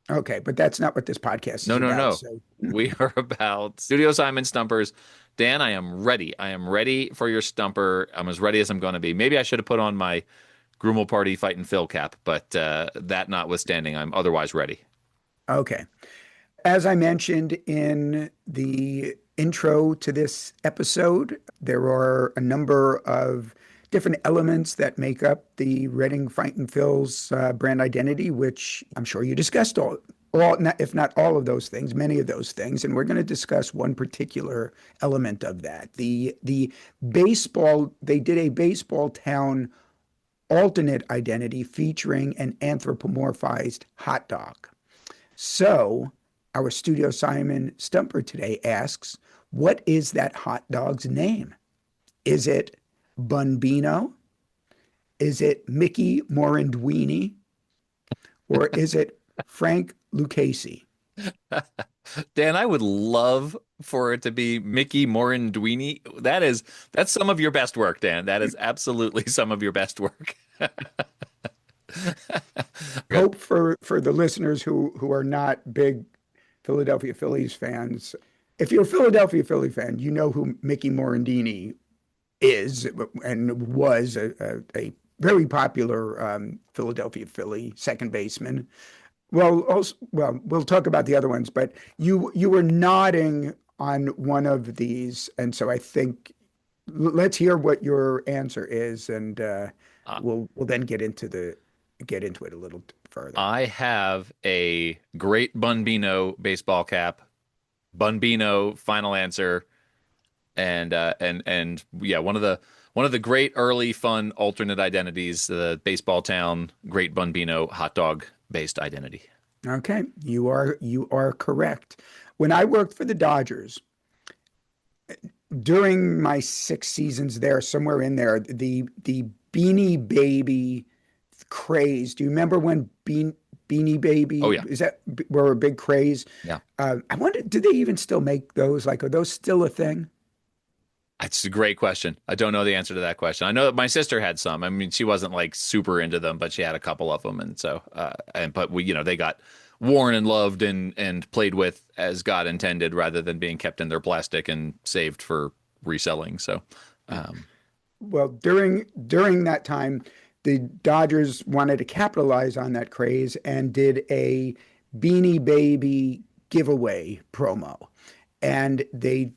Okay, but that's not what this podcast is No. about. So. We are about Studio Simon Stumpers. Dan, I am ready. I am ready for your stumper. I'm as ready as I'm going to be. Maybe I should have put on my groomal party Fightin Phil cap, but that notwithstanding, I'm otherwise ready. Okay. As I mentioned in the intro to this episode, there are a number of different elements that make up the Reading Fightin Phils brand identity, which I'm sure you discussed all, if not all of those things, many of those things. And we're going to discuss one particular element of that. The baseball, they did a baseball town alternate identity featuring an anthropomorphized hot dog. So our Studio Simon Stumper today asks, what is that hot dog's name? Is it Bunbino? Is it Mickey Morandwini? Or is it Frank Lucchese? Dan, I would love for it to be Mickey Morandwini. That's some of your best work, Dan. That is absolutely some of your best work. Hope for the listeners who are not big Philadelphia Phillies fans. If you're a Philadelphia Philly fan, you know who Mickey Morandini is and was a very popular Philadelphia Philly second baseman. Well, we'll talk about the other ones, but you were nodding on one of these, and so I think let's hear what your answer is, and we'll then get into it a little further. I have a great Bunbino baseball cap. Bunbino, final answer, and yeah, one of the great early fun alternate identities, the baseball town great Bunbino hot dog based identity. Okay, you are correct. When I worked for the Dodgers, during my 6 seasons there, somewhere in there, the Beanie Baby craze. Do you remember when Beanie Baby? Oh, yeah. Were a big craze? Yeah. I wonder, do they even still make those? Like, are those still a thing? That's a great question. I don't know the answer to that question. I know that my sister had some. I mean, she wasn't like super into them, but she had a couple of them, and so but we, they got worn and loved and played with as God intended, rather than being kept in their plastic and saved for reselling. So, well, during that time, the Dodgers wanted to capitalize on that craze and did a Beanie Baby giveaway promo, and they,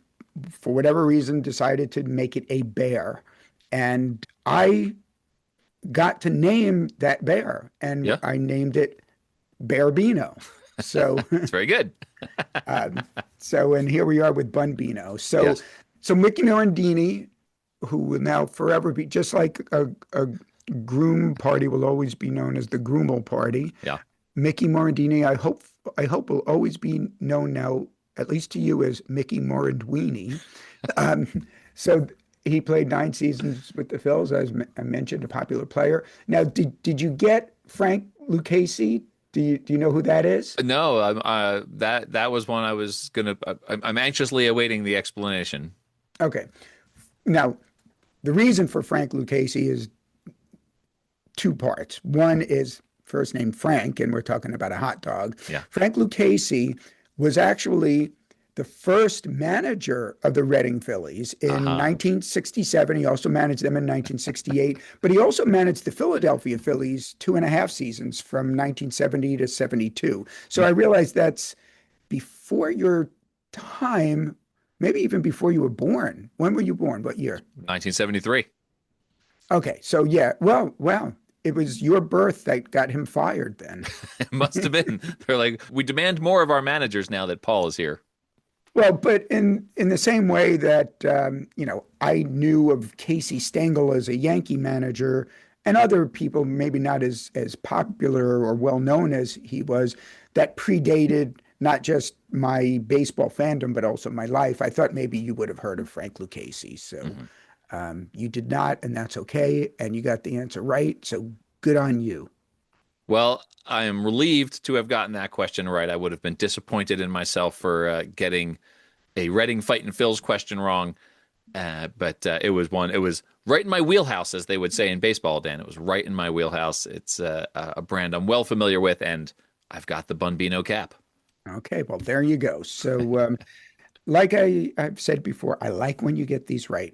for whatever reason, decided to make it a bear. And I got to name that bear, and Yeah. I named it Bear Bino. So it's very good. and here we are with Bunbino. So Yes. so Mickey Morandini, who will now forever be, just like a groom party will always be known as the groomal party. Yeah. Mickey Morandini, I hope will always be known now, at least to you, as Mickey Morandwini. So he played 9 seasons with the Phils, as I mentioned, a popular player. Now, did you get Frank Lucchese Do you know who that is? No, that was one I was gonna. I'm anxiously awaiting the explanation. Okay. Now, the reason for Frank Lucchese is two parts. One is first name Frank, and we're talking about a hot dog. Yeah. Frank Lucchese was actually the first manager of the Reading Phillies in 1967. He also managed them in 1968, but he also managed the Philadelphia Phillies 2.5 seasons from 1970 to 72. So I realized that's before your time, maybe even before you were born. When were you born? What year? 1973. Okay, so yeah, well, it was your birth that got him fired then. It must have been. They're like, we demand more of our managers now that Paul is here. Well, but in the same way that I knew of Casey Stengel as a Yankee manager, and other people maybe not as popular or well known as he was, that predated not just my baseball fandom but also my life. I thought maybe you would have heard of Frank Lucchese, so you did not, and that's okay. And you got the answer right, so good on you. Well, I am relieved to have gotten that question right. I would have been disappointed in myself for getting a Reading Fightin Phils question wrong. But it was right in my wheelhouse, as they would say in baseball, Dan. It was right in my wheelhouse. It's a brand I'm well familiar with, and I've got the Bunbino cap. Okay, well, there you go. So, like I've said before, I like when you get these right.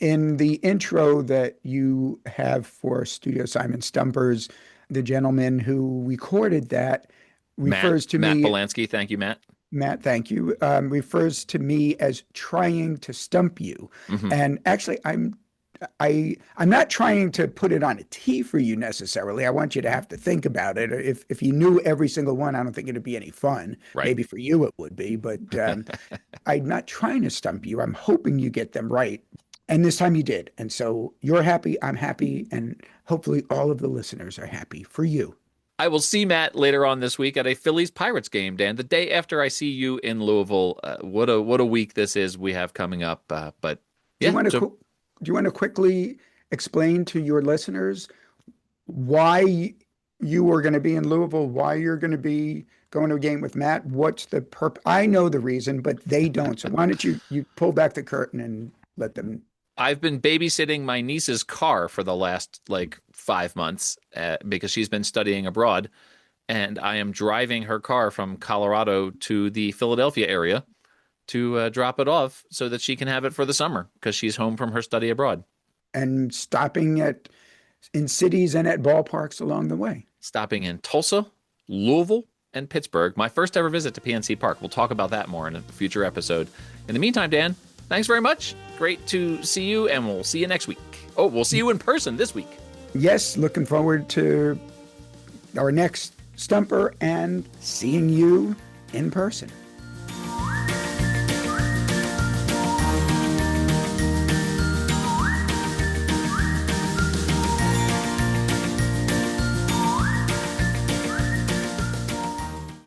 In the intro that you have for Studio Simon Stumpers, the gentleman who recorded that refers to me. Matt Belansky. Thank you, Matt. Matt, thank you. Refers to me as trying to stump you. And actually, I'm not trying to put it on a tee for you necessarily. I want you to have to think about it. If you knew every single one, I don't think it'd be any fun. Right. Maybe for you it would be, but I'm not trying to stump you. I'm hoping you get them right. And this time you did. And so you're happy, I'm happy, and hopefully all of the listeners are happy for you. I will see Matt later on this week at a Phillies-Pirates game, Dan. The day after I see you in Louisville. What a week this is we have coming up. But yeah, do you want to quickly explain to your listeners why you were going to be in Louisville, why you're going to be going to a game with Matt? What's the purpose? I know the reason, but they don't. So why don't you pull back the curtain and let them. I've been babysitting my niece's car for the last 5 months because she's been studying abroad, and I am driving her car from Colorado to the Philadelphia area to drop it off so that she can have it for the summer because she's home from her study abroad. And stopping in cities and at ballparks along the way. Stopping in Tulsa, Louisville, and Pittsburgh. My first ever visit to PNC Park. We'll talk about that more in a future episode. In the meantime, Dan, thanks very much. Great to see you, and we'll see you next week. Oh, we'll see you in person this week. Yes, looking forward to our next Stumper and seeing you in person.